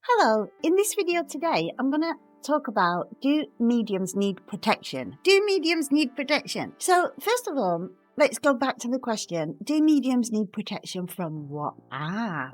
Hello, in this video today, I'm going to talk about, do mediums need protection? Do mediums need protection? So first of all, let's go back to the question, do mediums need protection from what?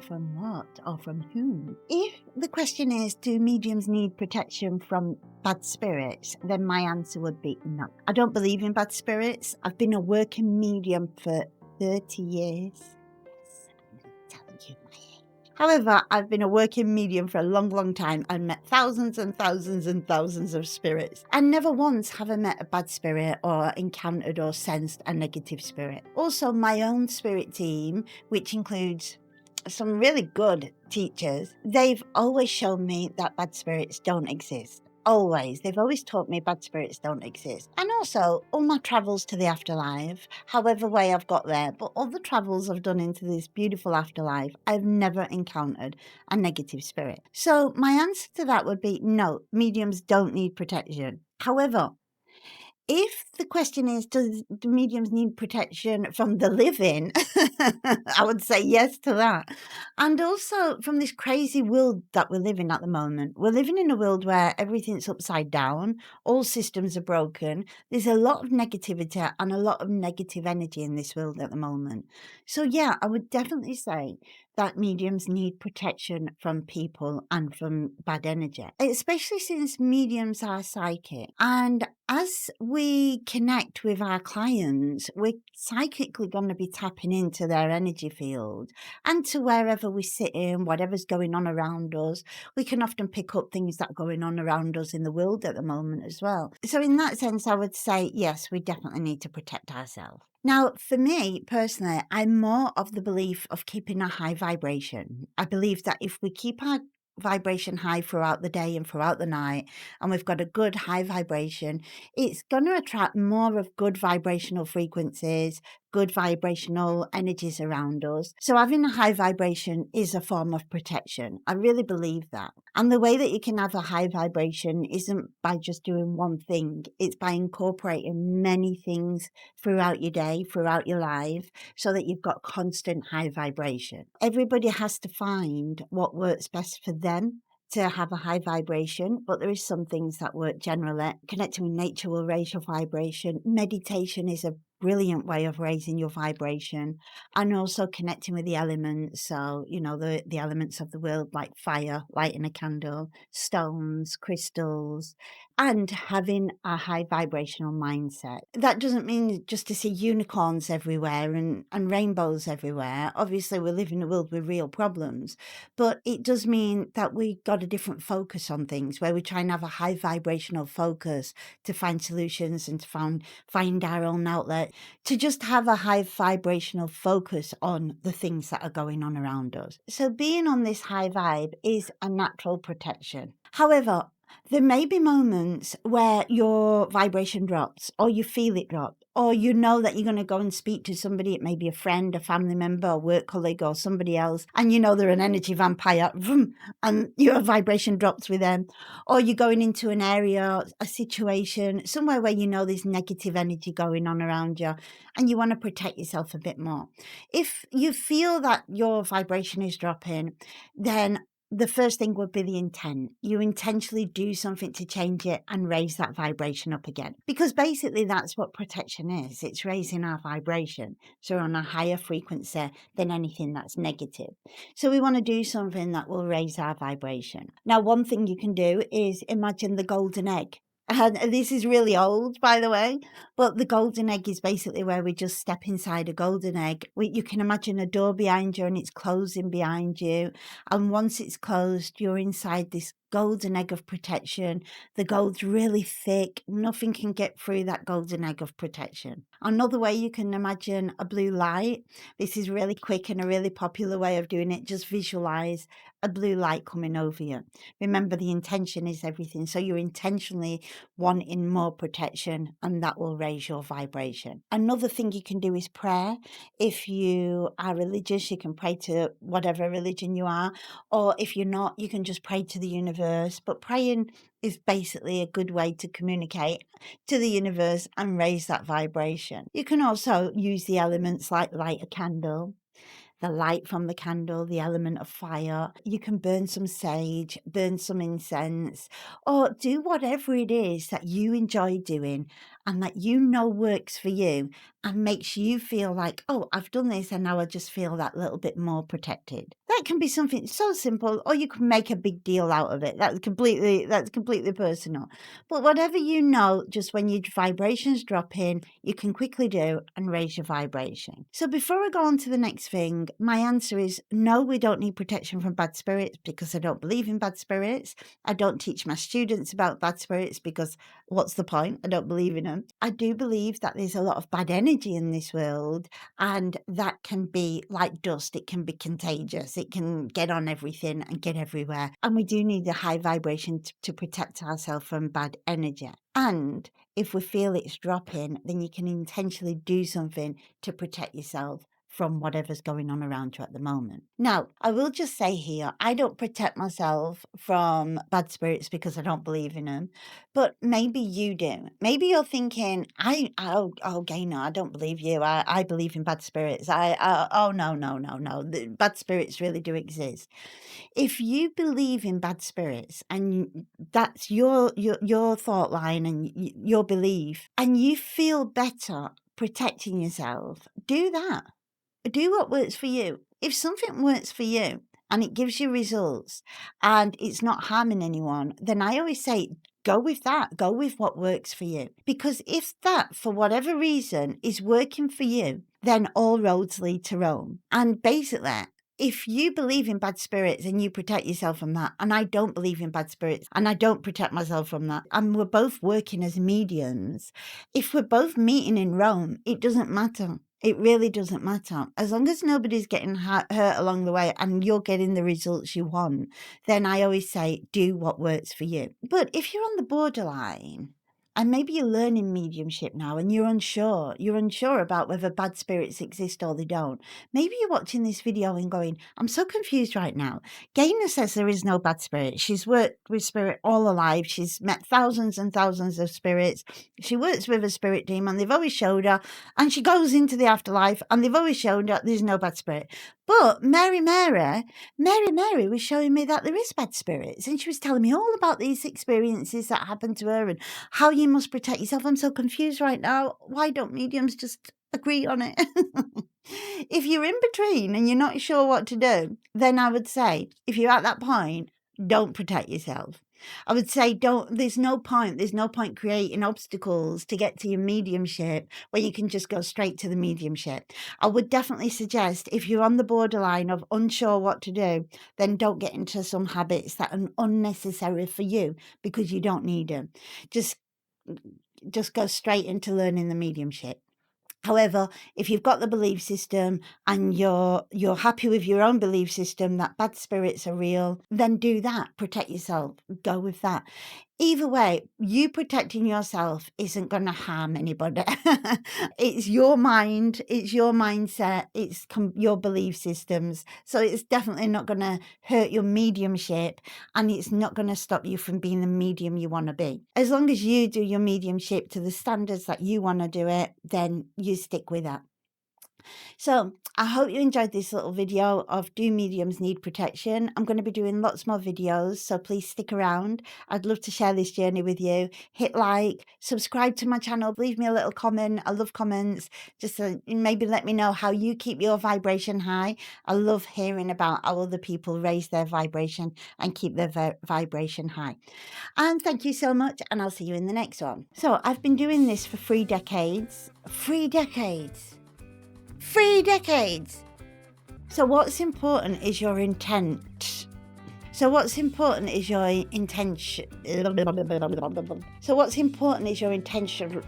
From what or from whom? If the question is, do mediums need protection from bad spirits, then my answer would be no. I don't believe in bad spirits. I've been a working medium for 30 years. Yes, I'm telling you my age. However, I've been a working medium for a long time and met thousands and thousands and thousands of spirits. And never once have I met a bad spirit or encountered or sensed a negative spirit. Also, my own spirit team, which includes some really good teachers, they've always shown me that bad spirits don't exist. Always. They've always taught me bad spirits don't exist. And also, all my travels to the afterlife, however way I've got there, but all the travels I've done into this beautiful afterlife, I've never encountered a negative spirit. So my answer to that would be no, mediums don't need protection. However, if the question is, do mediums need protection from the living? I would say yes to that. And also from this crazy world that we're living at the moment. We're living in a world where everything's upside down, all systems are broken. There's a lot of negativity and a lot of negative energy in this world at the moment. So yeah, I would definitely say that mediums need protection from people and from bad energy, especially since mediums are psychic. And as we connect with our clients, we're psychically going to be tapping into their energy field and to wherever we sit in, whatever's going on around us. We can often pick up things that are going on around us in the world at the moment as well. So in that sense, I would say, yes, we definitely need to protect ourselves. Now, for me personally, I'm more of the belief of keeping a high vibration. I believe that if we keep our vibration high throughout the day and throughout the night, and we've got a good high vibration, it's going to attract more of good vibrational frequencies, good vibrational energies around us. So having a high vibration is a form of protection. I really believe that. And the way that you can have a high vibration isn't by just doing one thing. It's by incorporating many things throughout your day, throughout your life, so that you've got constant high vibration. Everybody has to find what works best for them to have a high vibration, but there is some things that work generally. Connecting with nature will raise your vibration. Meditation is a brilliant way of raising your vibration, and also connecting with the elements. So, the elements of the world, like fire, lighting a candle, stones, crystals, and having a high vibrational mindset. That doesn't mean just to see unicorns everywhere and rainbows everywhere. Obviously, we live in a world with real problems, but it does mean that we got a different focus on things, where we try and have a high vibrational focus to find solutions and to find our own outlet, to just have a high vibrational focus on the things that are going on around us. So being on this high vibe is a natural protection. However, there may be moments where your vibration drops, or you feel it drop, or you know that you're going to go and speak to somebody. It may be a friend, a family member, a work colleague, or somebody else, and you know they're an energy vampire, and your vibration drops with them. Or you're going into an area, a situation, somewhere where you know there's negative energy going on around you, and you want to protect yourself a bit more. If you feel that your vibration is dropping, then the first thing would be the intent. You intentionally do something to change it and raise that vibration up again. Because basically that's what protection is. It's raising our vibration. So we're on a higher frequency than anything that's negative. So we want to do something that will raise our vibration. Now, one thing you can do is imagine the golden egg. And this is really old, by the way, but the golden egg is basically where we just step inside a golden egg. You can imagine a door behind you and it's closing behind you. And once it's closed, you're inside this golden egg of protection. The gold's really thick. Nothing can get through that golden egg of protection. Another way you can imagine a blue light. This is really quick and a really popular way of doing it. Just visualize a blue light coming over you. Remember, the intention is everything. So you're intentionally wanting more protection, and that will raise your vibration. Another thing you can do is prayer. If you are religious, you can pray to whatever religion you are, or if you're not, you can just pray to the universe. But praying is basically a good way to communicate to the universe and raise that vibration. You can also use the elements like light a candle. the light from the candle, the element of fire. You can burn some sage, burn some incense, or do whatever it is that you enjoy doing and that you know works for you and makes you feel like, oh, I've done this and now I just feel that little bit more protected. That can be something so simple, or you can make a big deal out of it. That's completely personal. But whatever you know, just when your vibrations drop in, you can quickly do and raise your vibration. So before I go on to the next thing, my answer is no, we don't need protection from bad spirits, because I don't believe in bad spirits. I don't teach my students about bad spirits because what's the point? I don't believe in them. I do believe that there's a lot of bad energy in this world, and that can be like dust. It can be contagious. It can get on everything and get everywhere. And we do need a high vibration to protect ourselves from bad energy. And if we feel it's dropping, then you can intentionally do something to protect yourself from whatever's going on around you at the moment. Now, I will just say here, I don't protect myself from bad spirits because I don't believe in them, but maybe you do. Maybe you're thinking, Gaynor, I don't believe you. I believe in bad spirits. Oh, no. The bad spirits really do exist. If you believe in bad spirits and that's your thought line and your belief, and you feel better protecting yourself, do that. Do what works for you. If something works for you and it gives you results and it's not harming anyone, then I always say, go with that. Go with what works for you. Because if that, for whatever reason, is working for you, then all roads lead to Rome. And basically, if you believe in bad spirits and you protect yourself from that, and I don't believe in bad spirits and I don't protect myself from that, and we're both working as mediums, if we're both meeting in Rome, it doesn't matter. It really doesn't matter. As long as nobody's getting hurt along the way and you're getting the results you want, then I always say, do what works for you. But if you're on the borderline, and maybe you're learning mediumship now and you're unsure about whether bad spirits exist or they don't. Maybe you're watching this video and going, I'm so confused right now. Gaynor says there is no bad spirit. She's worked with spirit all her life. She's met thousands and thousands of spirits. She works with a spirit demon. They've always showed her, and she goes into the afterlife and they've always shown her there's no bad spirit. But Mary was showing me that there is bad spirits, and she was telling me all about these experiences that happened to her and how you must protect yourself. I'm so confused right now. Why don't mediums just agree on it? If you're in between and you're not sure what to do, then I would say, if you're at that point, don't protect yourself. I would say there's no point creating obstacles to get to your mediumship when you can just go straight to the mediumship. I would definitely suggest, if you're on the borderline of unsure what to do, then don't get into some habits that are unnecessary for you because you don't need them. Just go straight into learning the mediumship. However, if you've got the belief system and you're happy with your own belief system that bad spirits are real, then do that. Protect yourself. Go with that. Either way, you protecting yourself isn't going to harm anybody. It's your mind, it's your mindset, it's your belief systems. So it's definitely not going to hurt your mediumship, and it's not going to stop you from being the medium you want to be. As long as you do your mediumship to the standards that you want to do it, then you stick with that. So I hope you enjoyed this little video of Do Mediums Need Protection? I'm going to be doing lots more videos, so please stick around. I'd love to share this journey with you. Hit like, subscribe to my channel, leave me a little comment. I love comments. Just maybe let me know how you keep your vibration high. I love hearing about how other people raise their vibration and keep their vibration high. And thank you so much, and I'll see you in the next one. So I've been doing this for 3 decades. 3 decades. 3 decades. So what's important is your intent. So what's important is your intention. So what's important is your intention.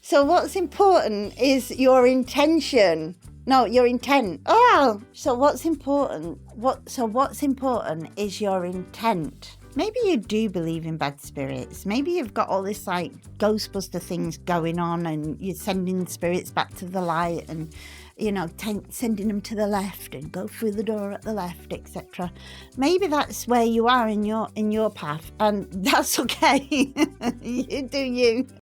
So what's important is your intention. No, your intent. Oh, so what's important? What's important is your intent. Maybe you do believe in bad spirits. Maybe you've got all this like Ghostbuster things going on and you're sending spirits back to the light and, you know, sending them to the left and go through the door at the left, etc. Maybe that's where you are in your path, and that's okay. You do you.